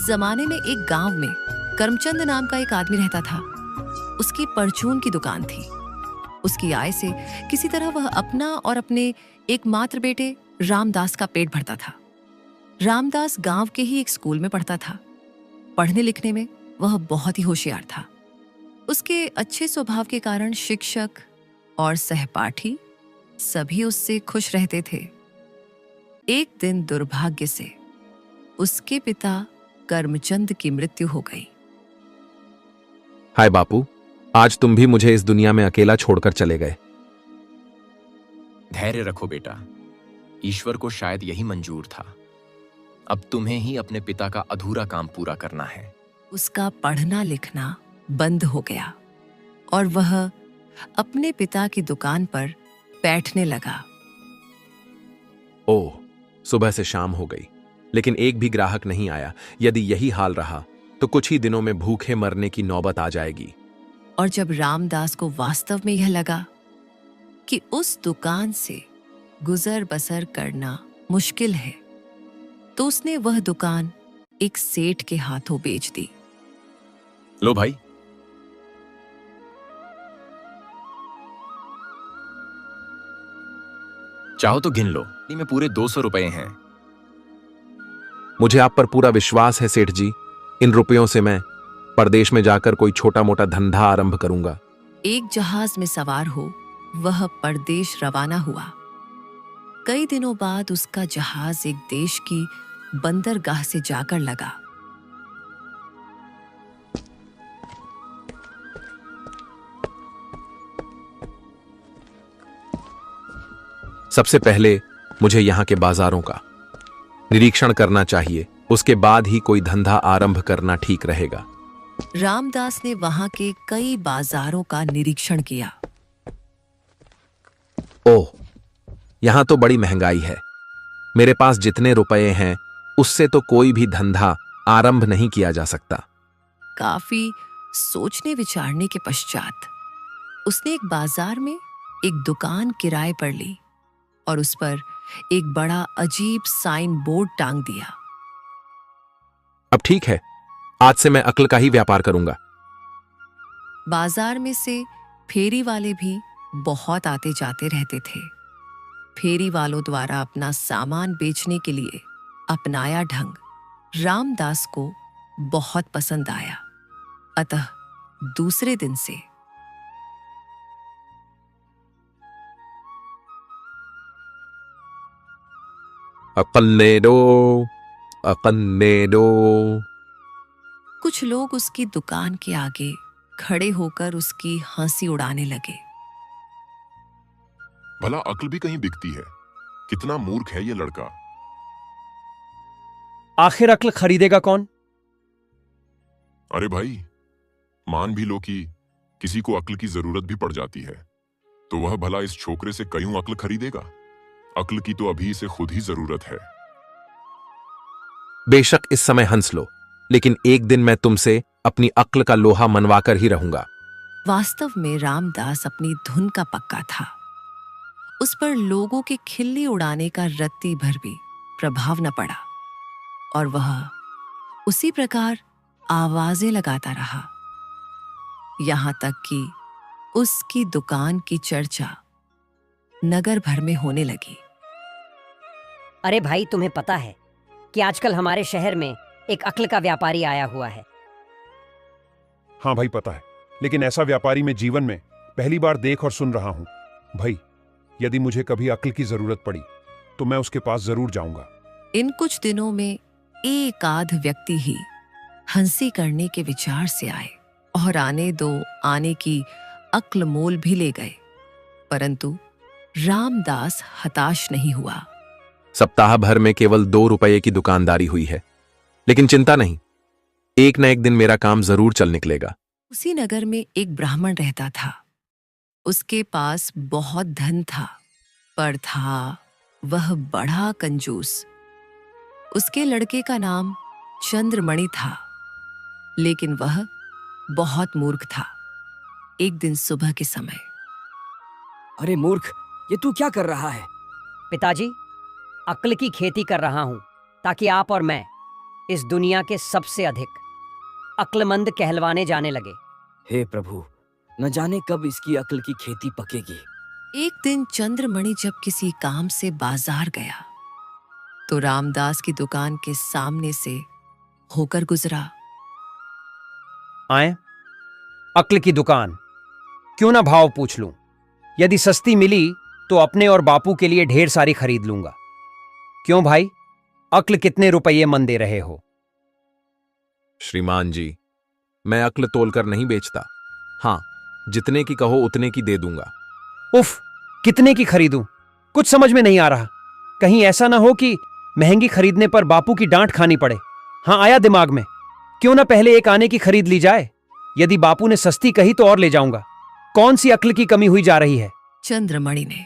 उस जमाने में एक गांव में करमचंद नाम का एक आदमी रहता था। उसकी परचून की दुकान थी। उसकी आय से किसी तरह वह अपना और अपने एकमात्र बेटे रामदास का पेट भरता था। रामदास गांव के ही एक स्कूल में पढ़ता था। पढ़ने लिखने में वह बहुत ही होशियार था। उसके अच्छे स्वभाव के कारण शिक्षक और सहपाठी सभी उससे खुश रहते थे। एक दिन दुर्भाग्य से उसके पिता करमचंद की मृत्यु हो गई। हाय बापू, आज तुम भी मुझे इस दुनिया में अकेला छोड़कर चले गए। धैर्य रखो बेटा, ईश्वर को शायद यही मंजूर था। अब तुम्हें ही अपने पिता का अधूरा काम पूरा करना है। उसका पढ़ना लिखना बंद हो गया और वह अपने पिता की दुकान पर बैठने लगा। ओह, सुबह से शाम हो गई, लेकिन एक भी ग्राहक नहीं आया। यदि यही हाल रहा तो कुछ ही दिनों में भूखे मरने की नौबत आ जाएगी। और जब रामदास को वास्तव में यह लगा कि उस दुकान से गुजर बसर करना मुश्किल है, तो उसने वह दुकान एक सेठ के हाथों बेच दी। लो भाई, चाहो तो गिन लो, में पूरे 200 रुपए हैं। मुझे आप पर पूरा विश्वास है सेठ जी। इन रुपयों से मैं परदेश में जाकर कोई छोटा मोटा धंधा आरंभ करूंगा। एक जहाज में सवार हो वह परदेश रवाना हुआ। कई दिनों बाद उसका जहाज एक देश की बंदरगाह से जाकर लगा। सबसे पहले मुझे यहाँ के बाजारों का निरीक्षण करना चाहिए, उसके बाद ही कोई धंधा आरंभ करना ठीक रहेगा। रामदास ने वहां के कई बाजारों का निरीक्षण किया। ओह, यहां तो बड़ी महंगाई है। मेरे पास जितने रुपए हैं उससे तो कोई भी धंधा आरंभ नहीं किया जा सकता। काफी सोचने विचारने के पश्चात उसने एक बाजार में एक दुकान किराए पर ली और उस पर एक बड़ा अजीब साइन बोर्ड टांग दिया। अब ठीक है, आज से मैं अक्ल का ही व्यापार करूंगा। बाजार में से फेरी वाले भी बहुत आते जाते रहते थे। फेरी वालों द्वारा अपना सामान बेचने के लिए अपनाया ढंग रामदास को बहुत पसंद आया। अतः दूसरे दिन से अकन्ने दो, अकन्ने दो। कुछ लोग उसकी दुकान के आगे खड़े होकर उसकी हंसी उड़ाने लगे। भला अक्ल भी कहीं बिकती है? कितना मूर्ख है ये लड़का। आखिर अक्ल खरीदेगा कौन? अरे भाई, मान भी लो कि किसी को अक्ल की जरूरत भी पड़ जाती है, तो वह भला इस छोकरे से कईयों अक्ल खरीदेगा? अक्ल की तो अभी इसे खुद ही जरूरत है। बेशक इस समय हंस लो, लेकिन एक दिन मैं तुमसे अपनी अक्ल का लोहा मनवाकर ही रहूंगा। वास्तव में रामदास अपनी धुन का पक्का था। उस पर लोगों के खिल्ली उड़ाने का रत्ती भर भी प्रभाव न पड़ा और वह उसी प्रकार आवाजें लगाता रहा, यहां तक कि उसकी दुकान की चर्चा नगर भर में होने लगी। अरे भाई, तुम्हें पता है कि आजकल हमारे शहर में एक अक्ल का व्यापारी आया हुआ है? हाँ भाई पता है, लेकिन ऐसा व्यापारी मैं जीवन में पहली बार देख और सुन रहा हूं। भाई, यदि मुझे कभी अक्ल की जरूरत पड़ी तो मैं उसके पास जरूर जाऊंगा। इन कुछ दिनों में एक आध व्यक्ति ही हंसी करने के विचार से आए और आने दो आने की अक्ल मोल भी ले गए, परंतु रामदास हताश नहीं हुआ। सप्ताह भर में केवल 2 रुपये की दुकानदारी हुई है, लेकिन चिंता नहीं, एक न एक दिन मेरा काम जरूर चल निकलेगा। उसी नगर में एक ब्राह्मण रहता था। उसके पास बहुत धन था, पर था वह बड़ा कंजूस। उसके लड़के का नाम चंद्रमणि था, लेकिन वह बहुत मूर्ख था। एक दिन सुबह के समय, अरे मूर्ख, ये तू क्या कर रहा है? पिताजी, अक्ल की खेती कर रहा हूं ताकि आप और मैं इस दुनिया के सबसे अधिक अक्लमंद कहलवाने जाने लगे। हे प्रभु, न जाने कब इसकी अक्ल की खेती पकेगी। एक दिन चंद्रमणि जब किसी काम से बाजार गया तो रामदास की दुकान के सामने से होकर गुजरा। आए, अक्ल की दुकान, क्यों ना भाव पूछ लूं? यदि सस्ती मिली तो अपने और बापू के लिए ढेर सारी खरीद लूंगा। क्यों भाई, अक्ल कितने रुपये मन दे रहे हो? श्रीमान जी, मैं अक्ल तोलकर नहीं बेचता। हाँ, जितने की कहो उतने की दे दूंगा। उफ, कितने की खरीदूं? कुछ समझ में नहीं आ रहा। कहीं ऐसा ना हो कि महंगी खरीदने पर बापू की डांट खानी पड़े। हाँ, आया दिमाग में, क्यों ना पहले एक आने की खरीद ली जाए। यदि बापू ने सस्ती कही तो और ले जाऊंगा। कौन सी अक्ल की कमी हुई जा रही है? चंद्रमणि ने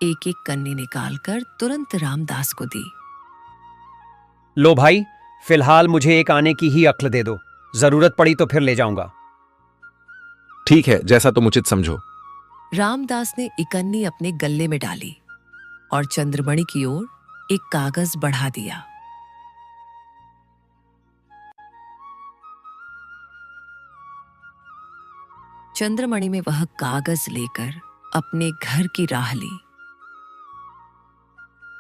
एक एक कन्नी निकालकर तुरंत रामदास को दी। लो भाई, फिलहाल मुझे एक आने की ही अक्ल दे दो। जरूरत पड़ी तो फिर ले जाऊंगा। ठीक है, जैसा तुम उचित समझो। रामदास ने इकन्नी अपने गल्ले में डाली और चंद्रमणि की ओर एक कागज बढ़ा दिया। चंद्रमणि में वह कागज लेकर अपने घर की राह ली।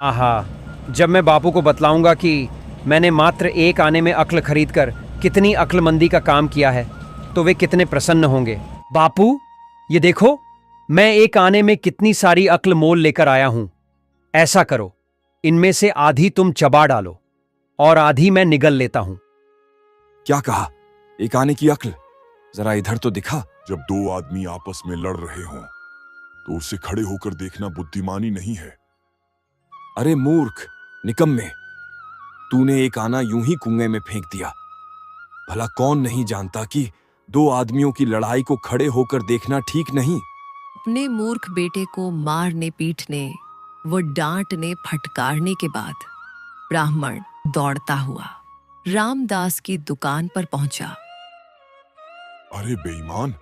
आहा, जब मैं बापू को बतलाऊंगा कि मैंने मात्र एक आने में अक्ल खरीदकर कितनी अक्लमंदी का काम किया है, तो वे कितने प्रसन्न होंगे। बापू, ये देखो, मैं एक आने में कितनी सारी अक्ल मोल लेकर आया हूं। ऐसा करो, इनमें से आधी तुम चबा डालो और आधी मैं निगल लेता हूं। क्या कहा? एक आने की अक्ल? जरा इधर तो दिखा। जब दो आदमी आपस में लड़ रहे हों तो उसे खड़े होकर देखना बुद्धिमानी नहीं है। अरे मूर्ख, निकम्मे, तूने एक आना यूं ही कुएं में फेंक दिया। भला कौन नहीं जानता कि दो आदमियों की लड़ाई को खड़े होकर देखना ठीक नहीं। अपने मूर्ख बेटे को मारने पीटने व डांटने फटकारने के बाद ब्राह्मण दौड़ता हुआ रामदास की दुकान पर पहुंचा। अरे बेईमान,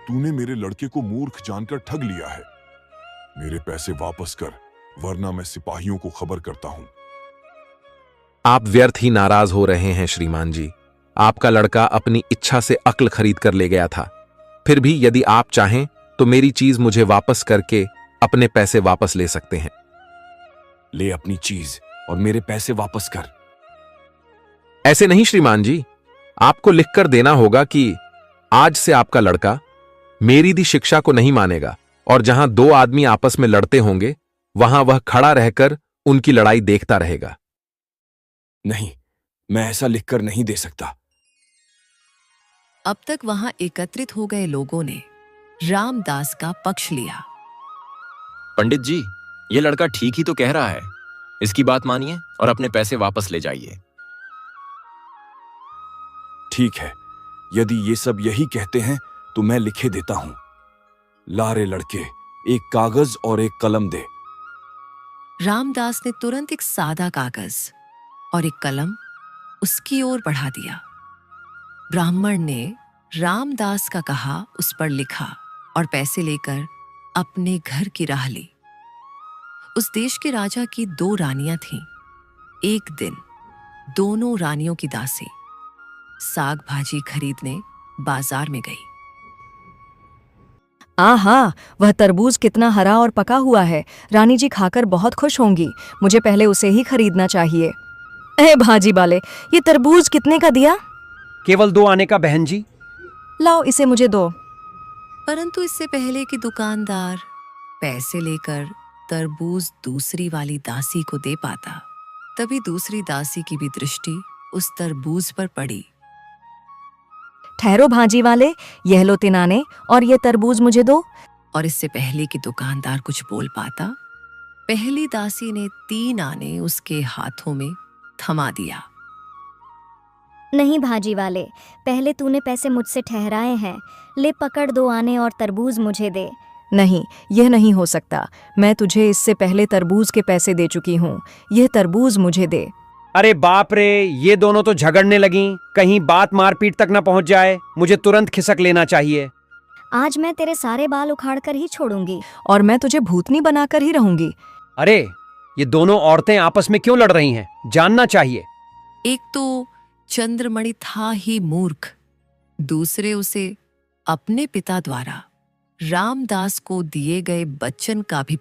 तूने मेरे लड़के को मूर्ख जानकर ठग लिया है। मेरे पैसे वापस कर, वरना मैं सिपाहियों को खबर करता हूं। आप व्यर्थ ही नाराज हो रहे हैं श्रीमान जी। आपका लड़का अपनी इच्छा से अक्ल खरीद कर ले गया था। फिर भी यदि आप चाहें तो मेरी चीज मुझे वापस करके अपने पैसे वापस ले सकते हैं। ले अपनी चीज और मेरे पैसे वापस कर। ऐसे नहीं श्रीमान जी, आपको लिखकर देना होगा कि आज से आपका लड़का मेरी दी शिक्षा को नहीं मानेगा और जहां दो आदमी आपस में लड़ते होंगे वहां वह खड़ा रहकर उनकी लड़ाई देखता रहेगा। नहीं, मैं ऐसा लिखकर नहीं दे सकता। अब तक वहां एकत्रित हो गए लोगों ने रामदास का पक्ष लिया। पंडित जी, ये लड़का ठीक ही तो कह रहा है। इसकी बात मानिए और अपने पैसे वापस ले जाइए। ठीक है, यदि ये सब यही कहते हैं तो मैं लिखे देता हूं। ला रे लड़के, एक कागज और एक कलम दे। रामदास ने तुरंत एक सादा कागज और एक कलम उसकी ओर बढ़ा दिया। ब्राह्मण ने रामदास का कहा उस पर लिखा और पैसे लेकर अपने घर की राह ली। उस देश के राजा की दो रानियां थीं। एक दिन दोनों रानियों की दासी साग भाजी खरीदने बाजार में गई। आहा, वह तरबूज कितना हरा और पका हुआ है। रानी जी खाकर बहुत खुश होंगी। मुझे पहले उसे ही खरीदना चाहिए। अरे भाजी वाले, ये तरबूज कितने का दिया? केवल 2 आने का बहन जी। लाओ, इसे मुझे दो। परंतु इससे पहले कि दुकानदार पैसे लेकर तरबूज दूसरी वाली दासी को दे पाता, तभी दूसरी दासी की भी दृष्टि उस तरबूज पर पड़ी। ठहरो भाजी वाले, यह लो 3 आने और ये तरबूज मुझे दो। और इससे पहले कि दुकानदार कुछ बोल पाता, पहली दासी ने 3 आने उसके हाथों में थमा दिया। नहीं भाजी वाले, पहले तूने पैसे मुझसे ठहराए हैं। ले पकड़ 2 आने और तरबूज मुझे दे। नहीं, यह नहीं हो सकता। मैं तुझे इससे पहले तरबूज के पैसे दे चुकी हूँ। यह तरबूज मुझे दे। अरे बाप रे, ये दोनों तो झगड़ने लगीं। कहीं बात मारपीट तक न पहुंच जाए। मुझे तुरंत खिसक लेना चाहिए। आज मैं तेरे सारे बाल उखाड़ कर ही छोड़ूंगी। और मैं तुझे भूतनी बनाकर ही रहूंगी। अरे, ये दोनों औरतें आपस में क्यों लड़ रही हैं? जानना चाहिए। एक तो चंद्रमणि था ही मूर्ख, दूसरे उसे अपने पिता द्वारा रामदास को दिए गए बच्चन का भी